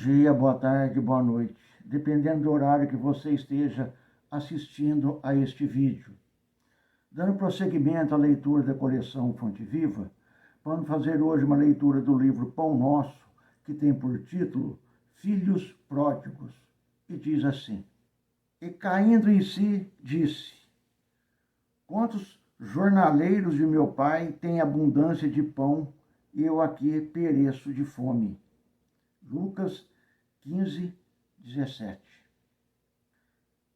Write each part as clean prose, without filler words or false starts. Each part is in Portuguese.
dia, boa tarde, boa noite, dependendo do horário que você esteja assistindo a este vídeo. Dando prosseguimento à leitura da coleção Fonte Viva, vamos fazer hoje uma leitura do livro Pão Nosso, que tem por título Filhos Pródigos, e diz assim: E caindo em si, disse: Quantos jornaleiros de meu pai têm abundância de pão, e eu aqui pereço de fome. Lucas 15, 17.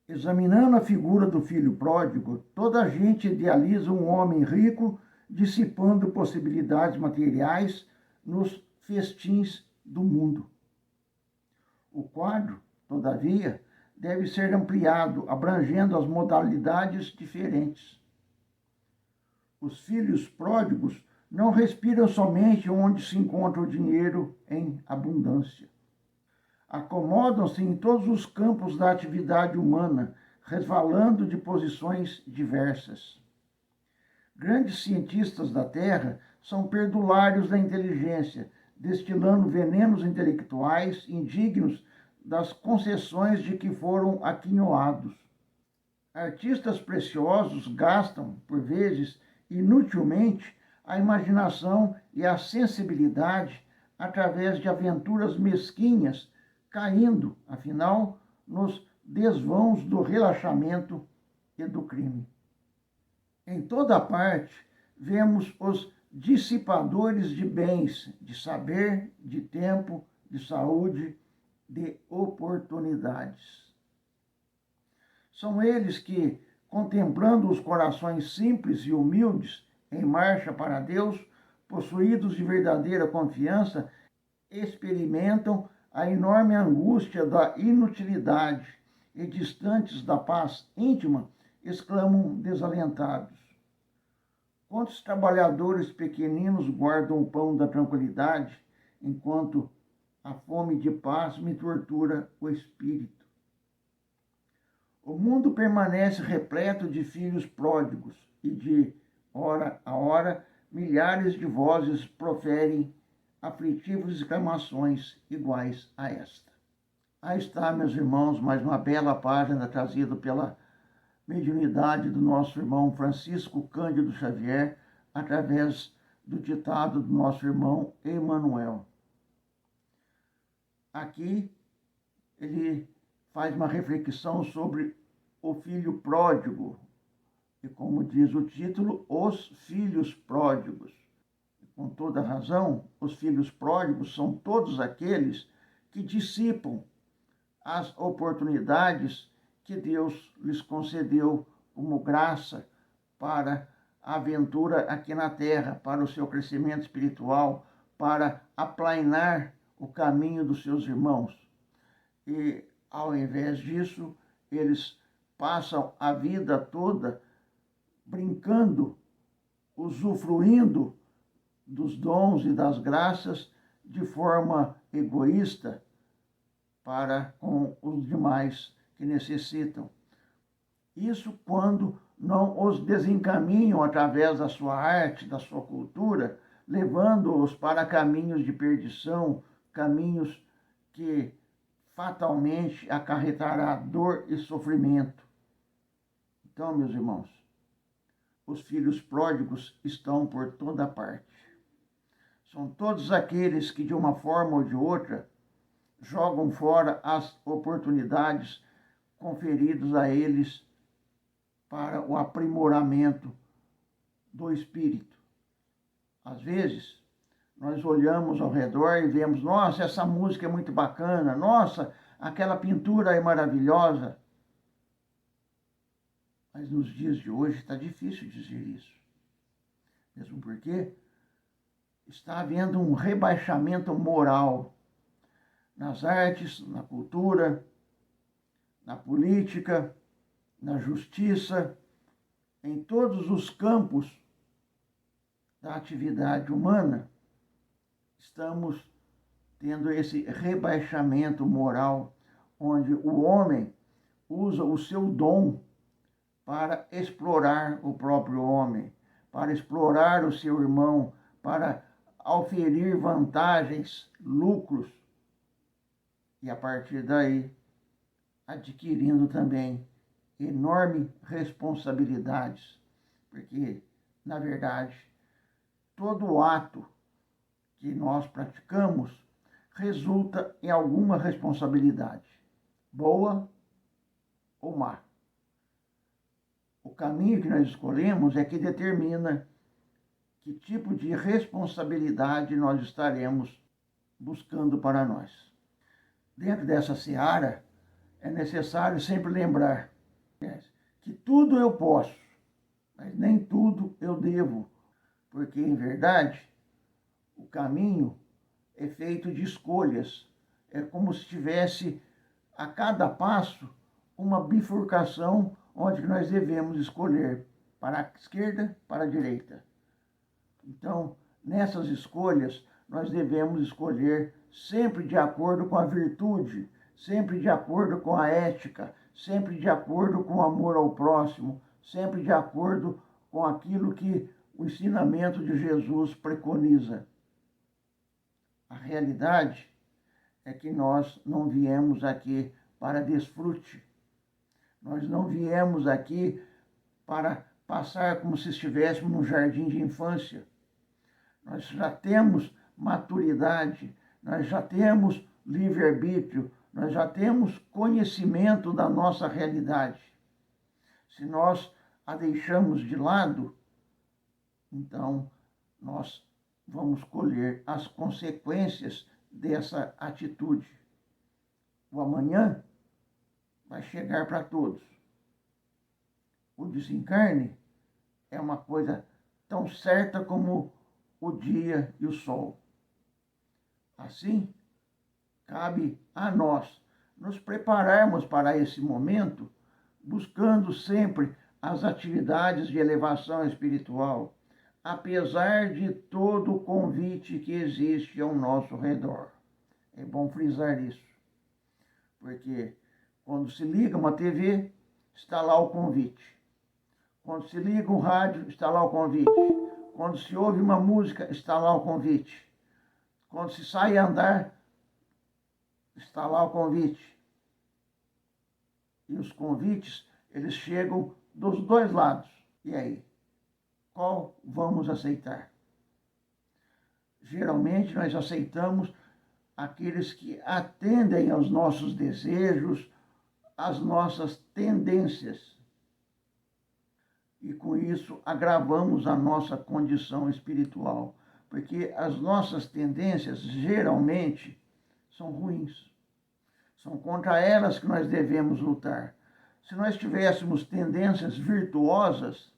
Examinando a figura do filho pródigo, toda a gente idealiza um homem rico dissipando possibilidades materiais nos festins do mundo. O quadro, todavia, deve ser ampliado, abrangendo as modalidades diferentes. Os filhos pródigos não respiram somente onde se encontra o dinheiro em abundância. Acomodam-se em todos os campos da atividade humana, resvalando de posições diversas. Grandes cientistas da Terra são perdulários da inteligência, destilando venenos intelectuais indignos das concessões de que foram aquinhoados. Artistas preciosos gastam, por vezes, inutilmente, a imaginação e a sensibilidade através de aventuras mesquinhas, caindo, afinal, nos desvãos do relaxamento e do crime. Em toda parte, vemos os dissipadores de bens, de saber, de tempo, de saúde, de oportunidades. São eles que, contemplando os corações simples e humildes em marcha para Deus, possuídos de verdadeira confiança, experimentam a enorme angústia da inutilidade e, distantes da paz íntima, exclamam desalentados: Quantos trabalhadores pequeninos guardam o pão da tranquilidade, enquanto a fome de paz me tortura o espírito. O mundo permanece repleto de filhos pródigos e de hora a hora milhares de vozes proferem aflitivas exclamações iguais a esta. Aí está, meus irmãos, mais uma bela página trazida pela mediunidade do nosso irmão Francisco Cândido Xavier, através do ditado do nosso irmão Emmanuel. Aqui ele faz uma reflexão sobre o filho pródigo, e como diz o título, os filhos pródigos. Com toda razão, os filhos pródigos são todos aqueles que dissipam as oportunidades que Deus lhes concedeu como graça para a aventura aqui na terra, para o seu crescimento espiritual, para aplainar o caminho dos seus irmãos. E, ao invés disso, eles passam a vida toda brincando, usufruindo dos dons e das graças de forma egoísta para com os demais que necessitam. Isso quando não os desencaminham através da sua arte, da sua cultura, levando-os para caminhos de perdição, caminhos que fatalmente acarretará dor e sofrimento. Então, meus irmãos, os filhos pródigos estão por toda parte. São todos aqueles que, de uma forma ou de outra, jogam fora as oportunidades conferidas a eles para o aprimoramento do espírito. Às vezes, nós olhamos ao redor e vemos: nossa, essa música é muito bacana, nossa, aquela pintura é maravilhosa. Mas nos dias de hoje está difícil dizer isso. Mesmo porque está havendo um rebaixamento moral nas artes, na cultura, na política, na justiça, em todos os campos da atividade humana. Estamos tendo esse rebaixamento moral, onde o homem usa o seu dom para explorar o próprio homem, para explorar o seu irmão, para auferir vantagens, lucros, e a partir daí adquirindo também enormes responsabilidades, porque, na verdade, todo ato que nós praticamos resulta em alguma responsabilidade, boa ou má. O caminho que nós escolhemos é que determina que tipo de responsabilidade nós estaremos buscando para nós. Dentro dessa seara, é necessário sempre lembrar que tudo eu posso, mas nem tudo eu devo, porque, em verdade, o caminho é feito de escolhas. É como se tivesse, a cada passo, uma bifurcação onde nós devemos escolher para a esquerda, para a direita. Então, nessas escolhas, nós devemos escolher sempre de acordo com a virtude, sempre de acordo com a ética, sempre de acordo com o amor ao próximo, sempre de acordo com aquilo que o ensinamento de Jesus preconiza. A realidade é que nós não viemos aqui para desfrute. Nós não viemos aqui para passar como se estivéssemos num jardim de infância. Nós já temos maturidade, nós já temos livre-arbítrio, nós já temos conhecimento da nossa realidade. Se nós a deixamos de lado, então nós vamos colher as consequências dessa atitude. O amanhã vai chegar para todos. O desencarne é uma coisa tão certa como o dia e o sol. Assim, cabe a nós nos prepararmos para esse momento, buscando sempre as atividades de elevação espiritual, apesar de todo o convite que existe ao nosso redor. É bom frisar isso, porque quando se liga uma TV, está lá o convite. Quando se liga um rádio, está lá o convite. Quando se ouve uma música, está lá o convite. Quando se sai a andar, está lá o convite. E os convites, eles chegam dos dois lados. E aí? Qual vamos aceitar? Geralmente nós aceitamos aqueles que atendem aos nossos desejos, às nossas tendências. E com isso agravamos a nossa condição espiritual, porque as nossas tendências geralmente são ruins. São contra elas que nós devemos lutar. Se nós tivéssemos tendências virtuosas,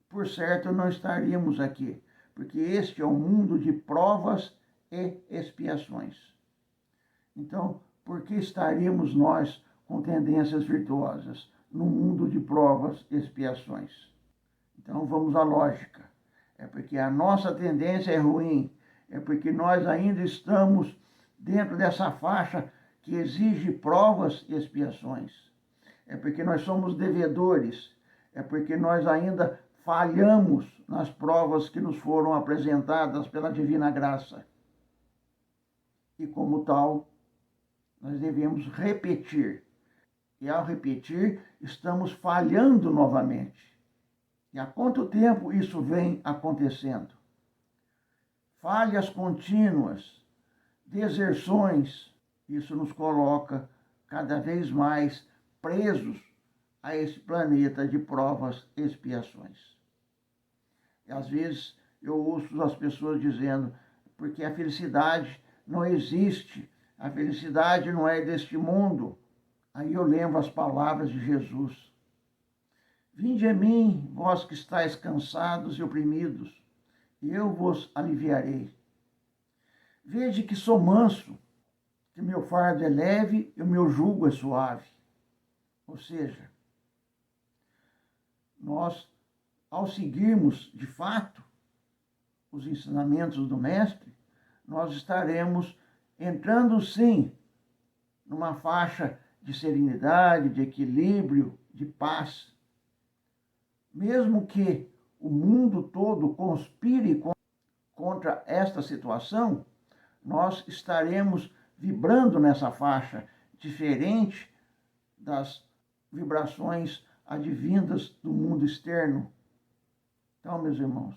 por certo não estaríamos aqui, porque este é um mundo de provas e expiações. Então, por que estaríamos nós com tendências virtuosas no mundo de provas e expiações? Então, vamos à lógica. É porque a nossa tendência é ruim, é porque nós ainda estamos dentro dessa faixa que exige provas e expiações. É porque nós somos devedores, é porque nós ainda falhamos nas provas que nos foram apresentadas pela divina graça. E como tal, nós devemos repetir. E ao repetir, estamos falhando novamente. E há quanto tempo isso vem acontecendo? Falhas contínuas, deserções, isso nos coloca cada vez mais presos a esse planeta de provas e expiações. E às vezes eu ouço as pessoas dizendo, porque a felicidade não existe, a felicidade não é deste mundo. Aí eu lembro as palavras de Jesus. Vinde a mim, vós que estáis cansados e oprimidos, e eu vos aliviarei. Vede que sou manso, que meu fardo é leve e o meu jugo é suave. Ou seja, nós, ao seguirmos de fato os ensinamentos do Mestre, nós estaremos entrando sim numa faixa de serenidade, de equilíbrio, de paz. Mesmo que o mundo todo conspire contra esta situação, nós estaremos vibrando nessa faixa, diferente das vibrações advindas do mundo externo. Então, meus irmãos,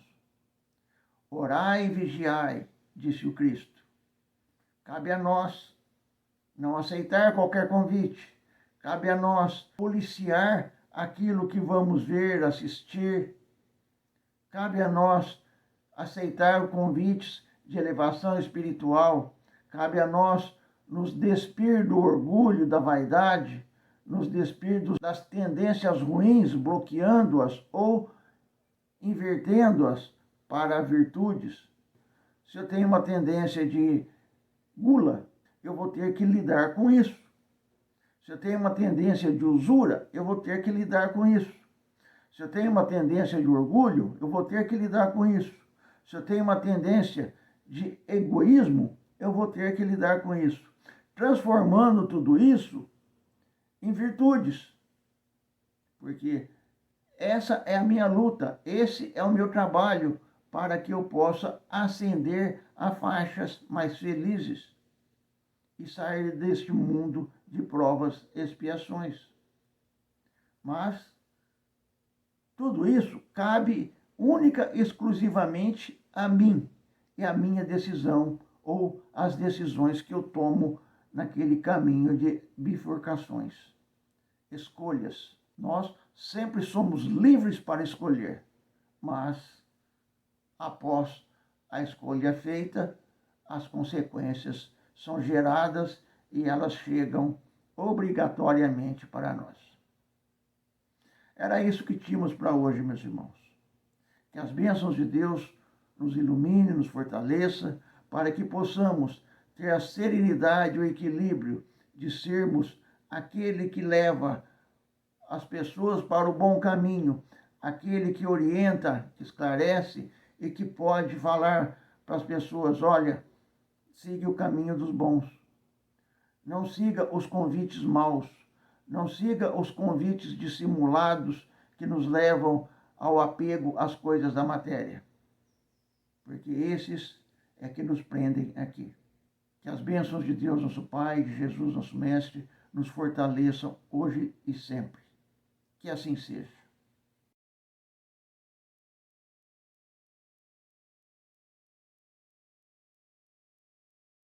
orai e vigiai, disse o Cristo. Cabe a nós não aceitar qualquer convite. Cabe a nós policiar aquilo que vamos ver, assistir. Cabe a nós aceitar convites de elevação espiritual. Cabe a nós nos despir do orgulho, da vaidade, nos despir das tendências ruins, bloqueando-as ou invertendo-as para virtudes. Se eu tenho uma tendência de gula, eu vou ter que lidar com isso. Se eu tenho uma tendência de usura, eu vou ter que lidar com isso. Se eu tenho uma tendência de orgulho, eu vou ter que lidar com isso. Se eu tenho uma tendência de egoísmo, eu vou ter que lidar com isso. Transformando tudo isso em virtudes. Porque essa é a minha luta, esse é o meu trabalho para que eu possa ascender a faixas mais felizes e sair deste mundo de provas e expiações. Mas tudo isso cabe única e exclusivamente a mim e a minha decisão ou as decisões que eu tomo naquele caminho de bifurcações, escolhas. Nós sempre somos livres para escolher, mas após a escolha feita, as consequências são geradas e elas chegam obrigatoriamente para nós. Era isso que tínhamos para hoje, meus irmãos. Que as bênçãos de Deus nos ilumine, nos fortaleça, para que possamos ter a serenidade e o equilíbrio de sermos aquele que leva as pessoas para o bom caminho, aquele que orienta, que esclarece e que pode falar para as pessoas: olha, siga o caminho dos bons. Não siga os convites maus. Não siga os convites dissimulados que nos levam ao apego às coisas da matéria. Porque esses é que nos prendem aqui. Que as bênçãos de Deus, nosso Pai, de Jesus, nosso Mestre, nos fortaleçam hoje e sempre. Que assim seja.